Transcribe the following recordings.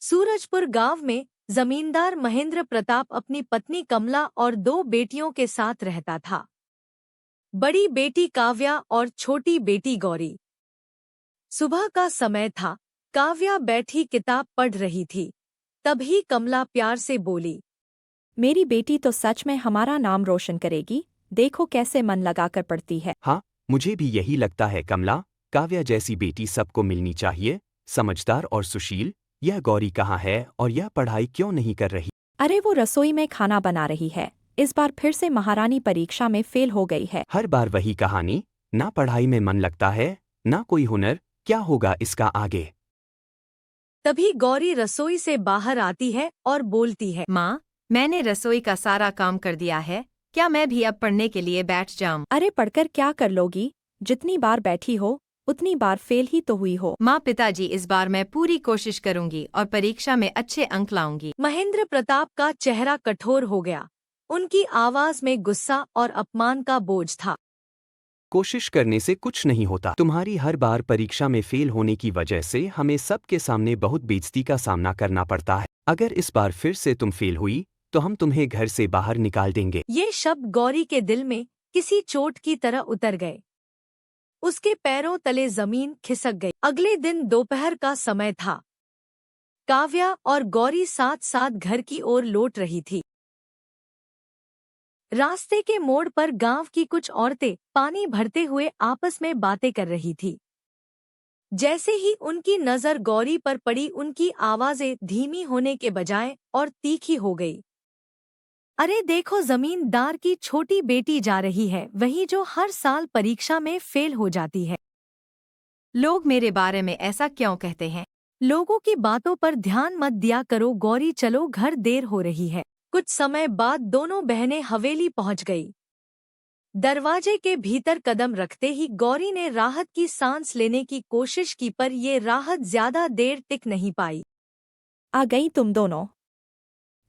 सूरजपुर गांव में जमींदार महेंद्र प्रताप अपनी पत्नी कमला और 2 बेटियों के साथ रहता था। बड़ी बेटी काव्या और छोटी बेटी गौरी। सुबह का समय था। काव्या बैठी किताब पढ़ रही थी। तभी कमला प्यार से बोली, मेरी बेटी तो सच में हमारा नाम रोशन करेगी। देखो कैसे मन लगाकर पढ़ती है। हाँ, मुझे भी यही लगता है कमला। काव्या जैसी बेटी सबको मिलनी चाहिए, समझदार और सुशील। यह गौरी कहाँ है और यह पढ़ाई क्यों नहीं कर रही? अरे वो रसोई में खाना बना रही है। इस बार फिर से महारानी परीक्षा में फेल हो गई है। हर बार वही कहानी। ना पढ़ाई में मन लगता है, ना कोई हुनर। क्या होगा इसका आगे? तभी गौरी रसोई से बाहर आती है और बोलती है, माँ, मैंने रसोई का सारा काम कर दिया है। क्या मैं भी अब पढ़ने के लिए बैठ जाऊं? अरे पढ़कर क्या कर लोगी? जितनी बार बैठी हो उतनी बार फेल ही तो हुई हो। माँ पिताजी, इस बार मैं पूरी कोशिश करूंगी और परीक्षा में अच्छे अंक लाऊंगी। महेंद्र प्रताप का चेहरा कठोर हो गया। उनकी आवाज में गुस्सा और अपमान का बोझ था। कोशिश करने से कुछ नहीं होता। तुम्हारी हर बार परीक्षा में फेल होने की वजह से हमें सबके सामने बहुत बेइज्जती का सामना करना पड़ता है। अगर इस बार फिर से तुम फेल हुई तो हम तुम्हें घर से बाहर निकाल देंगे। ये शब्द गौरी के दिल में किसी चोट की तरह उतर गए। उसके पैरों तले जमीन खिसक गई। अगले दिन दोपहर का समय था। काव्या और गौरी साथ साथ घर की ओर लौट रही थी। रास्ते के मोड़ पर गांव की कुछ औरतें पानी भरते हुए आपस में बातें कर रही थी। जैसे ही उनकी नजर गौरी पर पड़ी, उनकी आवाजें धीमी होने के बजाय और तीखी हो गई। अरे देखो, जमींदार की छोटी बेटी जा रही है, वही जो हर साल परीक्षा में फेल हो जाती है। लोग मेरे बारे में ऐसा क्यों कहते हैं? लोगों की बातों पर ध्यान मत दिया करो गौरी, चलो घर, देर हो रही है। कुछ समय बाद दोनों बहनें हवेली पहुंच गई। दरवाजे के भीतर कदम रखते ही गौरी ने राहत की सांस लेने की कोशिश की, पर ये राहत ज्यादा देर टिक नहीं पाई। आ गई तुम दोनों।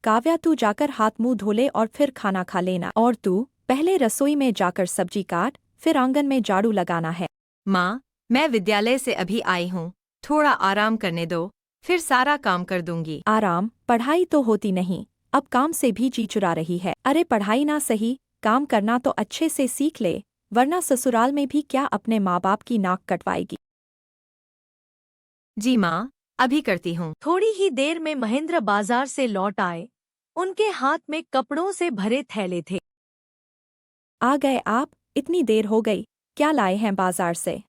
काव्या, तू जाकर हाथ मुंह धो ले और फिर खाना खा लेना। और तू पहले रसोई में जाकर सब्जी काट, फिर आंगन में झाड़ू लगाना है। माँ, मैं विद्यालय से अभी आई हूँ। थोड़ा आराम करने दो, फिर सारा काम कर दूंगी। आराम? पढ़ाई तो होती नहीं, अब काम से भी जी चुरा रही है। अरे पढ़ाई ना सही, काम करना तो अच्छे से सीख ले, वरना ससुराल में भी क्या अपने माँ बाप की नाक कटवाएगी। जी माँ, अभी करती हूँ। थोड़ी ही देर में महेंद्र बाजार से लौट आए। उनके हाथ में कपड़ों से भरे थैले थे। आ गए आप? इतनी देर हो गई। क्या लाए हैं बाजार से?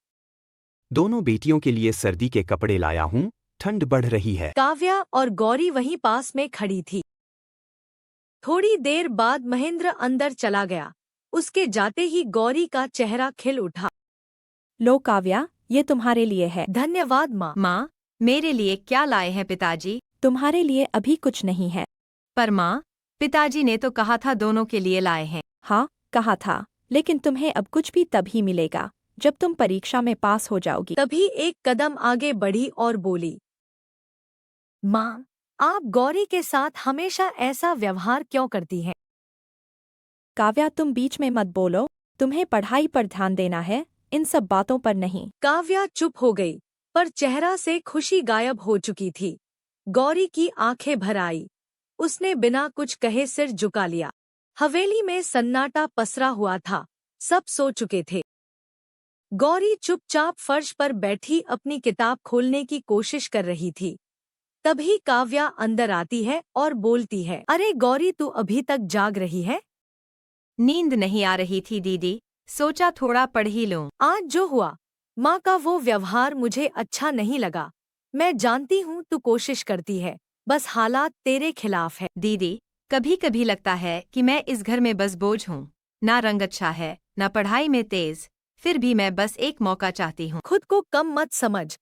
दोनों बेटियों के लिए सर्दी के कपड़े लाया हूँ। ठंड बढ़ रही है। काव्या और गौरी वहीं पास में खड़ी थी। थोड़ी देर बाद महेंद्र अंदर चला गया। उसके जाते ही गौरी का चेहरा खिल उठा। लो काव्या, ये तुम्हारे लिए है। धन्यवाद माँ। माँ, मेरे लिए क्या लाए हैं पिताजी? तुम्हारे लिए अभी कुछ नहीं है। पर माँ, पिताजी ने तो कहा था दोनों के लिए लाए हैं। हाँ, कहा था, लेकिन तुम्हें अब कुछ भी तभी मिलेगा जब तुम परीक्षा में पास हो जाओगी। तभी एक कदम आगे बढ़ी और बोली, माँ, आप गौरी के साथ हमेशा ऐसा व्यवहार क्यों करती हैं? काव्या, तुम बीच में मत बोलो। तुम्हें पढ़ाई पर ध्यान देना है, इन सब बातों पर नहीं। काव्या चुप हो गई, पर चेहरा से खुशी गायब हो चुकी थी। गौरी की आंखें भर आई। उसने बिना कुछ कहे सिर झुका लिया। हवेली में सन्नाटा पसरा हुआ था। सब सो चुके थे। गौरी चुपचाप फर्श पर बैठी अपनी किताब खोलने की कोशिश कर रही थी। तभी काव्या अंदर आती है और बोलती है, अरे गौरी, तू अभी तक जाग रही है? नींद नहीं आ रही थी दीदी, सोचा थोड़ा पढ़ ही लूं। आज जो हुआ, माँ का वो व्यवहार मुझे अच्छा नहीं लगा। मैं जानती हूँ तू कोशिश करती है, बस हालात तेरे खिलाफ है। दीदी, कभी कभी लगता है कि मैं इस घर में बस बोझ हूँ। ना रंग अच्छा है, ना पढ़ाई में तेज, फिर भी मैं बस एक मौका चाहती हूँ। खुद को कम मत समझ।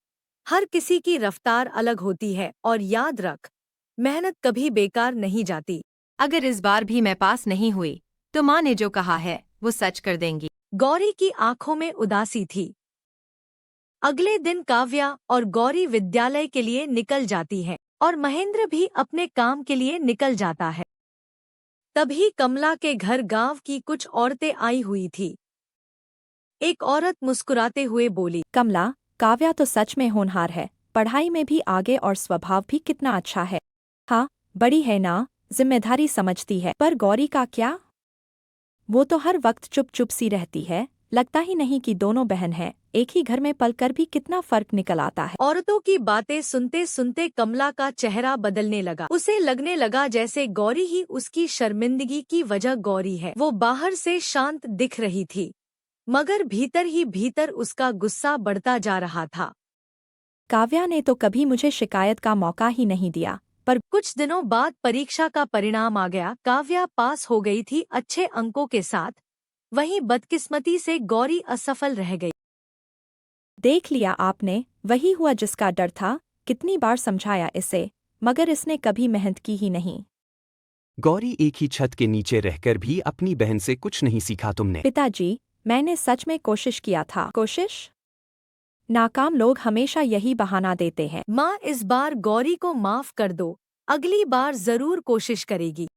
हर किसी की रफ्तार अलग होती है, और याद रख, मेहनत कभी बेकार नहीं जाती। अगर इस बार भी मैं पास नहीं हुई तो माँ ने जो कहा है वो सच कर देंगी। गौरी की आंखों में उदासी थी। अगले दिन काव्या और गौरी विद्यालय के लिए निकल जाती है और महेंद्र भी अपने काम के लिए निकल जाता है। तभी कमला के घर गांव की कुछ औरतें आई हुई थी। एक औरत मुस्कुराते हुए बोली, कमला, काव्या तो सच में होनहार है। पढ़ाई में भी आगे और स्वभाव भी कितना अच्छा है। हाँ, बड़ी है ना, जिम्मेदारी समझती है। पर गौरी का क्या? वो तो हर वक्त चुप चुप सी रहती है, लगता ही नहीं कि दोनों बहन हैं। एक ही घर में पलकर भी कितना फर्क निकल आता है। औरतों की बातें सुनते सुनते कमला का चेहरा बदलने लगा। उसे लगने लगा जैसे गौरी ही उसकी शर्मिंदगी की वजह गौरी है। वो बाहर से शांत दिख रही थी, मगर भीतर ही भीतर उसका गुस्सा बढ़ता जा रहा था। काव्या ने तो कभी मुझे शिकायत का मौका ही नहीं दिया, पर कुछ दिनों बाद परीक्षा का परिणाम आ गया। काव्या पास हो गई थी अच्छे अंकों के साथ, वहीं बदकिस्मती से गौरी असफल रह गई। देख लिया आपने, वही हुआ जिसका डर था। कितनी बार समझाया इसे, मगर इसने कभी मेहनत की ही नहीं। गौरी, एक ही छत के नीचे रहकर भी अपनी बहन से कुछ नहीं सीखा तुमने। पिताजी, मैंने सच में कोशिश किया था। कोशिश? नाकाम लोग हमेशा यही बहाना देते हैं। माँ, इस बार गौरी को माफ कर दो, अगली बार जरूर कोशिश करेगी।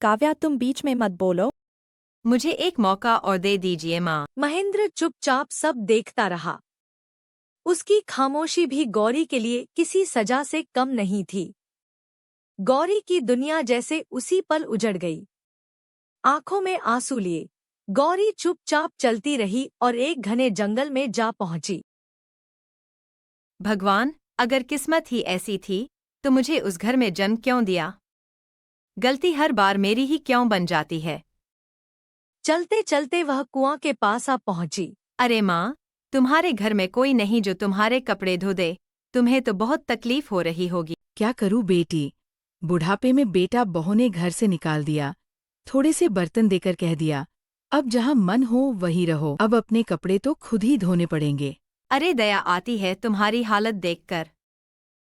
काव्या, तुम बीच में मत बोलो। मुझे एक मौका और दे दीजिए माँ। महेंद्र चुपचाप सब देखता रहा। उसकी खामोशी भी गौरी के लिए किसी सजा से कम नहीं थी। गौरी की दुनिया जैसे उसी पल उजड़ गई। आंखों में आंसू लिए गौरी चुपचाप चलती रही और एक घने जंगल में जा पहुंची। भगवान, अगर किस्मत ही ऐसी थी तो मुझे उस घर में जन्म क्यों दिया? गलती हर बार मेरी ही क्यों बन जाती है? चलते चलते वह कुआं के पास आ पहुंची। अरे माँ, तुम्हारे घर में कोई नहीं जो तुम्हारे कपड़े धो दे? तुम्हें तो बहुत तकलीफ हो रही होगी। क्या करूं बेटी, बुढ़ापे में बेटा बहू ने घर से निकाल दिया। थोड़े से बर्तन देकर कह दिया, अब जहां मन हो वहीं रहो। अब अपने कपड़े तो खुद ही धोने पड़ेंगे। अरे दया आती है तुम्हारी हालत देखकर।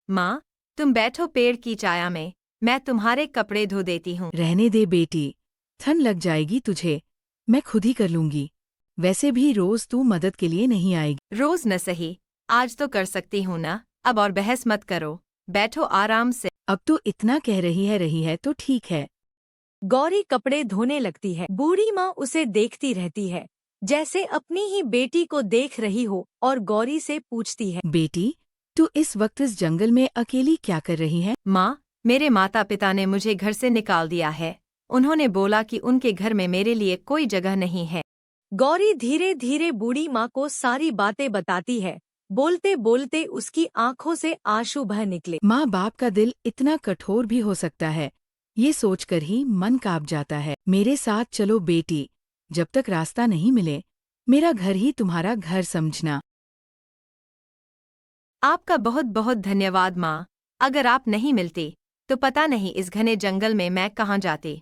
माँ, तुम बैठो पेड़ की छाया में, मैं तुम्हारे कपड़े धो देती हूँ। रहने दे बेटी, ठंड लग जाएगी तुझे, मैं खुद ही कर लूंगी। वैसे भी रोज तू मदद के लिए नहीं आएगी। रोज न सही, आज तो कर सकती हूँ ना। अब और बहस मत करो, बैठो आराम से। अब तो इतना कह रही है तो ठीक है। गौरी कपड़े धोने लगती है। बूढ़ी माँ उसे देखती रहती है, जैसे अपनी ही बेटी को देख रही हो, और गौरी से पूछती है, बेटी, तू इस वक्त इस जंगल में अकेली क्या कर रही है? माँ, मेरे माता पिता ने मुझे घर से निकाल दिया है। उन्होंने बोला कि उनके घर में मेरे लिए कोई जगह नहीं है। गौरी धीरे धीरे बूढ़ी माँ को सारी बातें बताती है। बोलते बोलते उसकी आंखों से आंसू बह निकले। माँ बाप का दिल इतना कठोर भी हो सकता है, ये सोचकर ही मन कांप जाता है। मेरे साथ चलो बेटी, जब तक रास्ता नहीं मिले मेरा घर ही तुम्हारा घर समझना। आपका बहुत बहुत धन्यवाद माँ। अगर आप नहीं मिलती तो पता नहीं इस घने जंगल में मैं कहाँ जाती।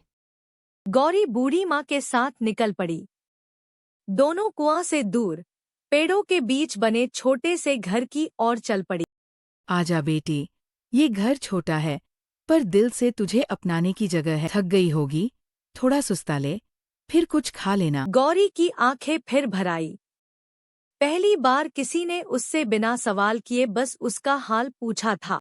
गौरी बूढ़ी माँ के साथ निकल पड़ी। दोनों कुआं से दूर पेड़ों के बीच बने छोटे से घर की ओर चल पड़ी। आजा बेटी, ये घर छोटा है पर दिल से तुझे अपनाने की जगह है। थक गई होगी, थोड़ा सुस्ता ले, फिर कुछ खा लेना। गौरी की आंखें फिर भर आई। पहली बार किसी ने उससे बिना सवाल किए बस उसका हाल पूछा था।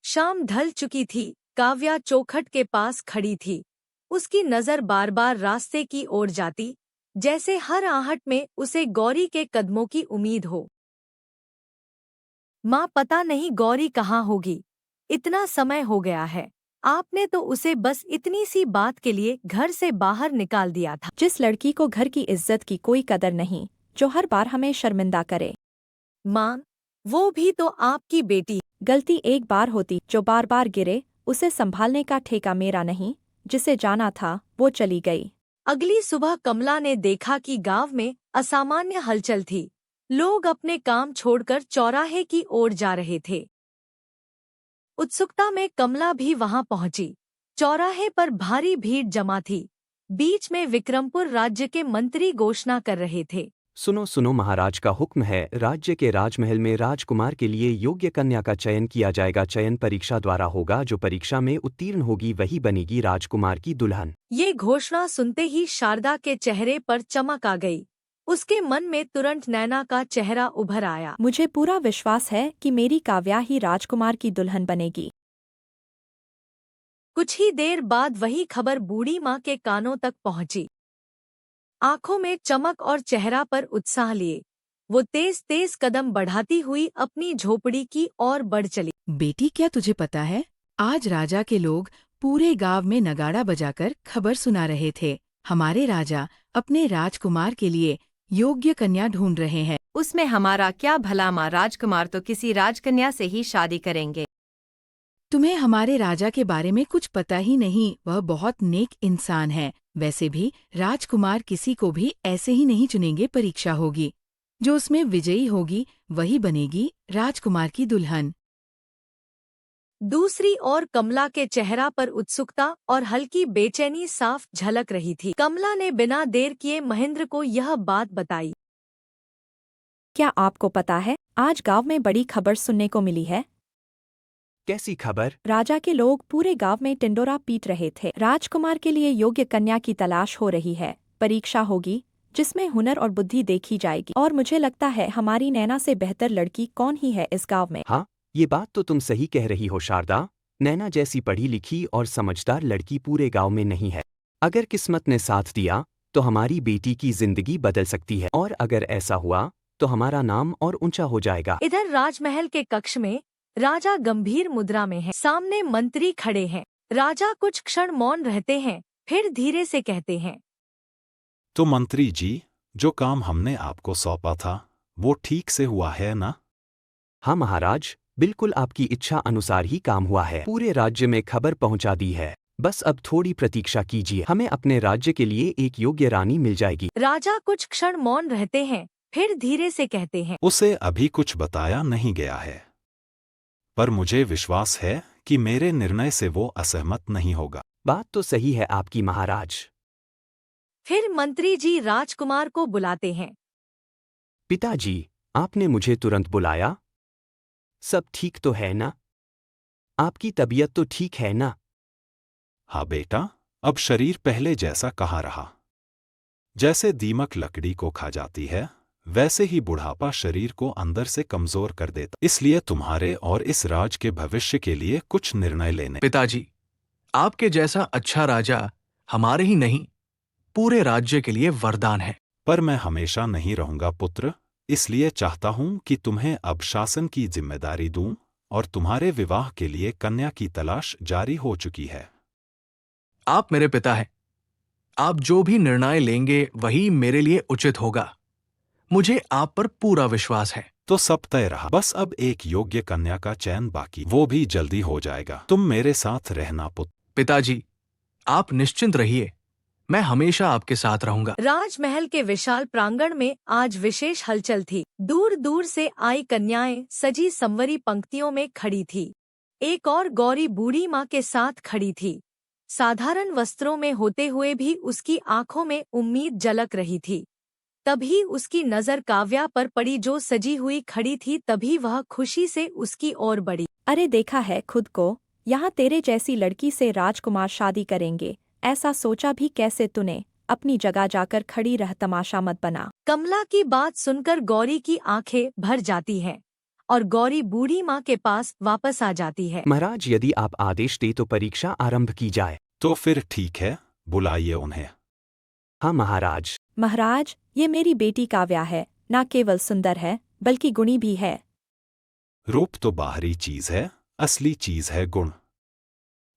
शाम ढल चुकी थी। काव्या चौखट के पास खड़ी थी। उसकी नजर बार बार रास्ते की ओर जाती, जैसे हर आहट में उसे गौरी के कदमों की उम्मीद हो। माँ, पता नहीं गौरी कहाँ होगी। इतना समय हो गया है, आपने तो उसे बस इतनी सी बात के लिए घर से बाहर निकाल दिया था। जिस लड़की को घर की इज्जत की कोई कदर नहीं, जो हर बार हमें शर्मिंदा करे। माँ, वो भी तो आपकी बेटी। गलती एक बार होती, जो बार बार गिरे उसे संभालने का ठेका मेरा नहीं। जिसे जाना था वो चली गई। अगली सुबह कमला ने देखा कि गांव में असामान्य हलचल थी। लोग अपने काम छोड़कर चौराहे की ओर जा रहे थे। उत्सुकता में कमला भी वहां पहुंची। चौराहे पर भारी भीड़ जमा थी। बीच में विक्रमपुर राज्य के मंत्री घोषणा कर रहे थे। सुनो सुनो, महाराज का हुक्म है, राज्य के राजमहल में राजकुमार के लिए योग्य कन्या का चयन किया जाएगा। चयन परीक्षा द्वारा होगा, जो परीक्षा में उत्तीर्ण होगी वही बनेगी राजकुमार की दुल्हन। ये घोषणा सुनते ही शारदा के चेहरे पर चमक आ गई। उसके मन में तुरंत नैना का चेहरा उभर आया। मुझे पूरा विश्वास है कि मेरी काव्या ही राजकुमार की दुल्हन बनेगी। कुछ ही देर बाद वही खबर बूढ़ी माँ के कानों तक पहुंची। आंखों में चमक और चेहरा पर उत्साह लिए वो तेज तेज कदम बढ़ाती हुई अपनी झोपड़ी की ओर बढ़ चली। बेटी, क्या तुझे पता है, आज राजा के लोग पूरे गांव में नगाड़ा बजाकर खबर सुना रहे थे। हमारे राजा अपने राजकुमार के लिए योग्य कन्या ढूंढ रहे हैं। उसमें हमारा क्या भला माँ, राजकुमार तो किसी राजकन्या से ही शादी करेंगे। तुम्हें हमारे राजा के बारे में कुछ पता ही नहीं, वह बहुत नेक इंसान है। वैसे भी राजकुमार किसी को भी ऐसे ही नहीं चुनेंगे, परीक्षा होगी। जो उसमें विजयी होगी वही बनेगी राजकुमार की दुल्हन। दूसरी ओर कमला के चेहरा पर उत्सुकता और हल्की बेचैनी साफ झलक रही थी। कमला ने बिना देर किए महेंद्र को यह बात बताई। क्या आपको पता है, आज गांव में बड़ी खबर सुनने को मिली है। कैसी खबर? राजा के लोग पूरे गांव में टिंडोरा पीट रहे थे। राजकुमार के लिए योग्य कन्या की तलाश हो रही है। परीक्षा होगी जिसमें हुनर और बुद्धि देखी जाएगी, और मुझे लगता है हमारी नैना से बेहतर लड़की कौन ही है इस गांव में। हाँ, ये बात तो तुम सही कह रही हो शारदा। नैना जैसी पढ़ी लिखी और समझदार लड़की पूरे गांव में नहीं है। अगर किस्मत ने साथ दिया तो हमारी बेटी की जिंदगी बदल सकती है, और अगर ऐसा हुआ तो हमारा नाम और ऊंचा हो जाएगा। इधर राजमहल के कक्ष में राजा गंभीर मुद्रा में है। सामने मंत्री खड़े हैं। राजा कुछ क्षण मौन रहते हैं, फिर धीरे से कहते हैं। तो मंत्री जी, जो काम हमने आपको सौंपा था वो ठीक से हुआ है ना? हाँ महाराज, बिल्कुल आपकी इच्छा अनुसार ही काम हुआ है। पूरे राज्य में खबर पहुंचा दी है। बस अब थोड़ी प्रतीक्षा कीजिए, हमें अपने राज्य के लिए एक योग्य रानी मिल जाएगी। राजा कुछ क्षण मौन रहते हैं, फिर धीरे से कहते हैं। उसे अभी कुछ बताया नहीं गया है, पर मुझे विश्वास है कि मेरे निर्णय से वो असहमत नहीं होगा। बात तो सही है आपकी महाराज। फिर मंत्री जी राजकुमार को बुलाते हैं। पिताजी, आपने मुझे तुरंत बुलाया। सब ठीक तो है ना? आपकी तबीयत तो ठीक है ना? हाँ बेटा, अब शरीर पहले जैसा कहाँ रहा। जैसे दीमक लकड़ी को खा जाती है, वैसे ही बुढ़ापा शरीर को अंदर से कमजोर कर देता। इसलिए तुम्हारे और इस राज के भविष्य के लिए कुछ निर्णय लेने। पिताजी, आपके जैसा अच्छा राजा हमारे ही नहीं, पूरे राज्य के लिए वरदान है। पर मैं हमेशा नहीं रहूंगा पुत्र, इसलिए चाहता हूं कि तुम्हें अब शासन की जिम्मेदारी दूं, और तुम्हारे विवाह के लिए कन्या की तलाश जारी हो चुकी है। आप मेरे पिता हैं। आप जो भी निर्णय लेंगे वही मेरे लिए उचित होगा। मुझे आप पर पूरा विश्वास है। तो सब तय रहा। बस अब एक योग्य कन्या का चयन बाकी, वो भी जल्दी हो जाएगा। तुम मेरे साथ रहना पुत्र। पिताजी, आप निश्चिंत रहिए, मैं हमेशा आपके साथ रहूंगा। राजमहल के विशाल प्रांगण में आज विशेष हलचल थी। दूर दूर से आई कन्याएं सजी संवरी पंक्तियों में खड़ी थी। एक और गौरी बूढ़ी माँ के साथ खड़ी थी। साधारण वस्त्रों में होते हुए भी उसकी आंखों में उम्मीद झलक रही थी। तभी उसकी नजर काव्या पर पड़ी, जो सजी हुई खड़ी थी। तभी वह खुशी से उसकी ओर बढ़ी। अरे देखा है खुद को, यहाँ तेरे जैसी लड़की से राजकुमार शादी करेंगे, ऐसा सोचा भी कैसे तूने? अपनी जगह जाकर खड़ी रह, तमाशा मत बना। कमला की बात सुनकर गौरी की आंखें भर जाती हैं और गौरी बूढ़ी माँ के पास वापस आ जाती है। महाराज, यदि आप आदेश दे तो परीक्षा आरंभ की जाए। तो फिर ठीक है, बुलाइए उन्हें। हाँ महाराज। महाराज, ये मेरी बेटी काव्या है। न केवल सुंदर है बल्कि गुणी भी है। रूप तो बाहरी चीज है, असली चीज है गुण।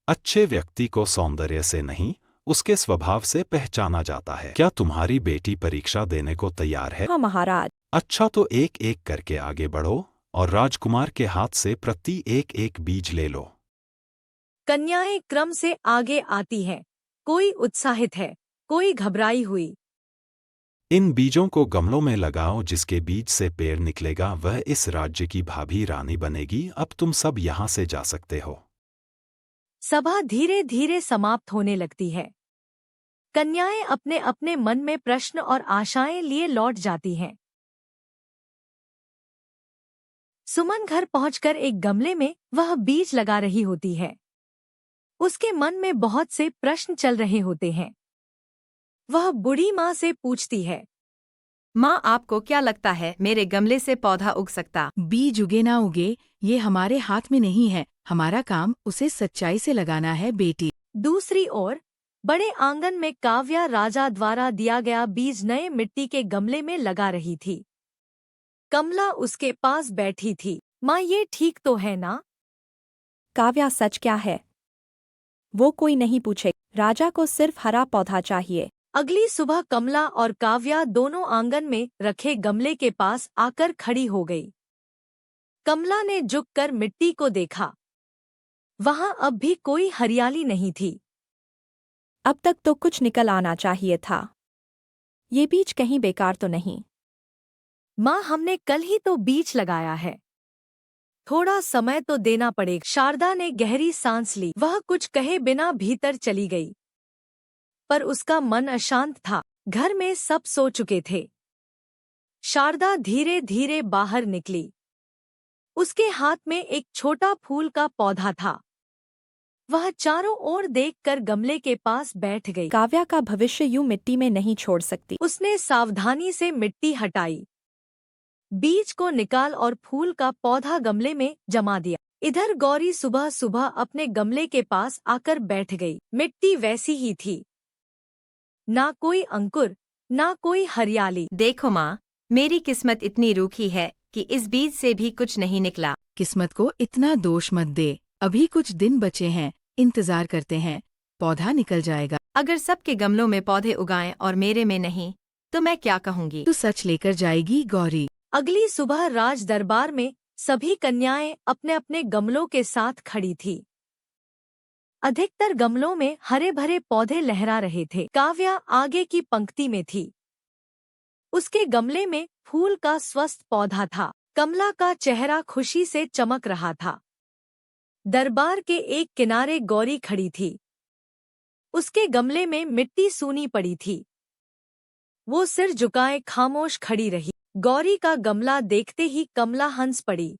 अच्छे व्यक्ति को सौंदर्य से नहीं, उसके स्वभाव से पहचाना जाता है। क्या तुम्हारी बेटी परीक्षा देने को तैयार है? हाँ महाराज। अच्छा, तो एक एक करके आगे बढ़ो और राजकुमार के हाथ से प्रति एक एक बीज ले लो। कन्याएं क्रम से आगे आती हैं। कोई उत्साहित है, कोई घबराई हुई। इन बीजों को गमलों में लगाओ। जिसके बीज से पेड़ निकलेगा वह इस राज्य की भाभी रानी बनेगी। अब तुम सब यहाँ से जा सकते हो। सभा धीरे धीरे समाप्त होने लगती है। कन्याएं अपने अपने मन में प्रश्न और आशाएं लिए लौट जाती हैं। सुमन घर पहुंचकर एक गमले में वह बीज लगा रही होती है। उसके मन में बहुत से प्रश्न चल रहे होते हैं। वह बूढ़ी माँ से पूछती है। माँ, आपको क्या लगता है मेरे गमले से पौधा उग सकता? बीज उगे ना उगे ये हमारे हाथ में नहीं है। हमारा काम उसे सच्चाई से लगाना है बेटी। दूसरी ओर बड़े आंगन में काव्या राजा द्वारा दिया गया बीज नए मिट्टी के गमले में लगा रही थी। कमला उसके पास बैठी थी। माँ, ये ठीक तो है ना? काव्या, सच क्या है? वो कोई नहीं पूछे। राजा को सिर्फ हरा पौधा चाहिए। अगली सुबह कमला और काव्या दोनों आंगन में रखे गमले के पास आकर खड़ी हो गई। कमला ने झुककर मिट्टी को देखा। वहां अब भी कोई हरियाली नहीं थी। अब तक तो कुछ निकल आना चाहिए था। ये बीज कहीं बेकार तो नहीं? माँ, हमने कल ही तो बीज लगाया है। थोड़ा समय तो देना पड़ेगा। शारदा ने गहरी सांस ली। वह कुछ कहे बिना भीतर चली गई, पर उसका मन अशांत था। घर में सब सो चुके थे। शारदा धीरे धीरे बाहर निकली। उसके हाथ में एक छोटा फूल का पौधा था। वह चारों ओर देखकर गमले के पास बैठ गई। काव्या का भविष्य यूं मिट्टी में नहीं छोड़ सकती। उसने सावधानी से मिट्टी हटाई, बीज को निकाल और फूल का पौधा गमले में जमा दिया। इधर गौरी सुबह सुबह अपने गमले के पास आकर बैठ गई। मिट्टी वैसी ही थी, ना कोई अंकुर, ना कोई हरियाली। देखो माँ, मेरी किस्मत इतनी रूखी है कि इस बीज से भी कुछ नहीं निकला। किस्मत को इतना दोष मत दे। अभी कुछ दिन बचे हैं, इंतजार करते हैं, पौधा निकल जाएगा। अगर सबके गमलों में पौधे उगाएं और मेरे में नहीं, तो मैं क्या कहूँगी? तू सच लेकर जाएगी गौरी। अगली सुबह राज दरबार में सभी कन्याएं अपने अपने गमलों के साथ खड़ी थी। अधिकतर गमलों में हरे भरे पौधे लहरा रहे थे। काव्या आगे की पंक्ति में थी। उसके गमले में फूल का स्वस्थ पौधा था। कमला का चेहरा खुशी से चमक रहा था। दरबार के एक किनारे गौरी खड़ी थी। उसके गमले में मिट्टी सूनी पड़ी थी। वो सिर झुकाए खामोश खड़ी रही। गौरी का गमला देखते ही कमला हंस पड़ी।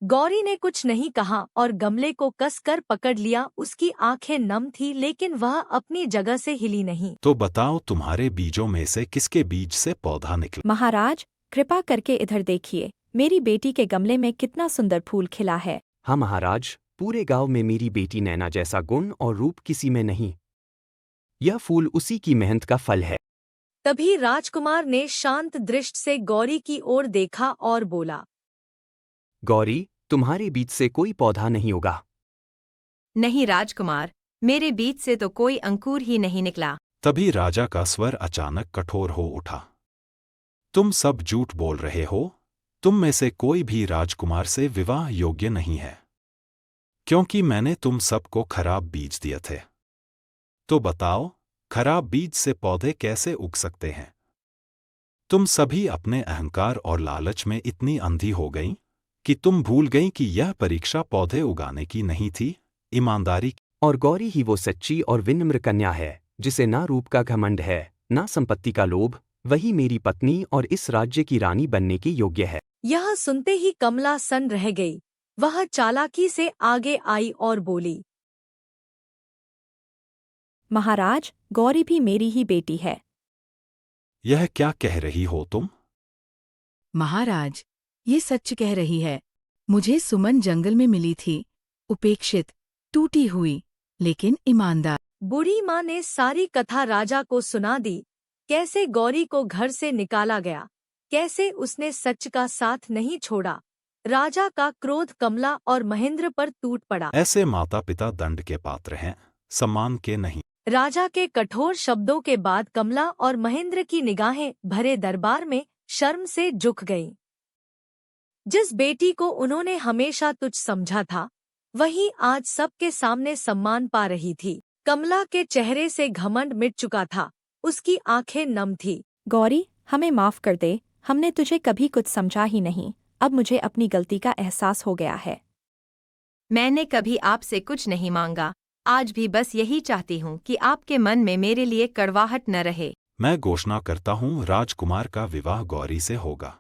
गौरी ने कुछ नहीं कहा और गमले को कसकर पकड़ लिया। उसकी आंखें नम थी, लेकिन वह अपनी जगह से हिली नहीं। तो बताओ, तुम्हारे बीजों में से किसके बीज से पौधा निकला? महाराज, कृपा करके इधर देखिए। मेरी बेटी के गमले में कितना सुंदर फूल खिला है। हाँ महाराज, पूरे गांव में मेरी बेटी नैना जैसा गुण और रूप किसी में नहीं। यह फूल उसी की मेहनत का फल है। तभी राजकुमार ने शांत दृष्टि से गौरी की ओर देखा और बोला, गौरी, तुम्हारे बीज से कोई पौधा नहीं होगा। नहीं राजकुमार, मेरे बीज से तो कोई अंकुर ही नहीं निकला। तभी राजा का स्वर अचानक कठोर हो उठा। तुम सब झूठ बोल रहे हो। तुम में से कोई भी राजकुमार से विवाह योग्य नहीं है, क्योंकि मैंने तुम सबको खराब बीज दिए थे। तो बताओ, खराब बीज से पौधे कैसे उग सकते हैं? तुम सभी अपने अहंकार और लालच में इतनी अंधी हो गईं कि तुम भूल गईं कि यह परीक्षा पौधे उगाने की नहीं थी, ईमानदारी की। और गौरी ही वो सच्ची और विनम्र कन्या है जिसे ना रूप का घमंड है, ना संपत्ति का लोभ। वही मेरी पत्नी और इस राज्य की रानी बनने की योग्य है। यह सुनते ही कमला सन्न रह गई। वह चालाकी से आगे आई और बोली, महाराज, गौरी भी मेरी ही बेटी है। यह क्या कह रही हो तुम? महाराज, ये सच कह रही है। मुझे सुमन जंगल में मिली थी, उपेक्षित, टूटी हुई, लेकिन ईमानदार। बूढ़ी माँ ने सारी कथा राजा को सुना दी। कैसे गौरी को घर से निकाला गया, कैसे उसने सच का साथ नहीं छोड़ा। राजा का क्रोध कमला और महेंद्र पर टूट पड़ा। ऐसे माता पिता दंड के पात्र हैं, सम्मान के नहीं। राजा के कठोर शब्दों के बाद कमला और महेंद्र की निगाहें भरे दरबार में शर्म से झुक गईं। जिस बेटी को उन्होंने हमेशा तुच्छ समझा था, वही आज सबके सामने सम्मान पा रही थी। कमला के चेहरे से घमंड मिट चुका था। उसकी आंखें नम थी। गौरी, हमें माफ कर दे। हमने तुझे कभी कुछ समझा ही नहीं। अब मुझे अपनी गलती का एहसास हो गया है। मैंने कभी आपसे कुछ नहीं मांगा। आज भी बस यही चाहती हूँ कि आपके मन में मेरे लिए कड़वाहट न रहे। मैं घोषणा करता हूँ, राजकुमार का विवाह गौरी से होगा।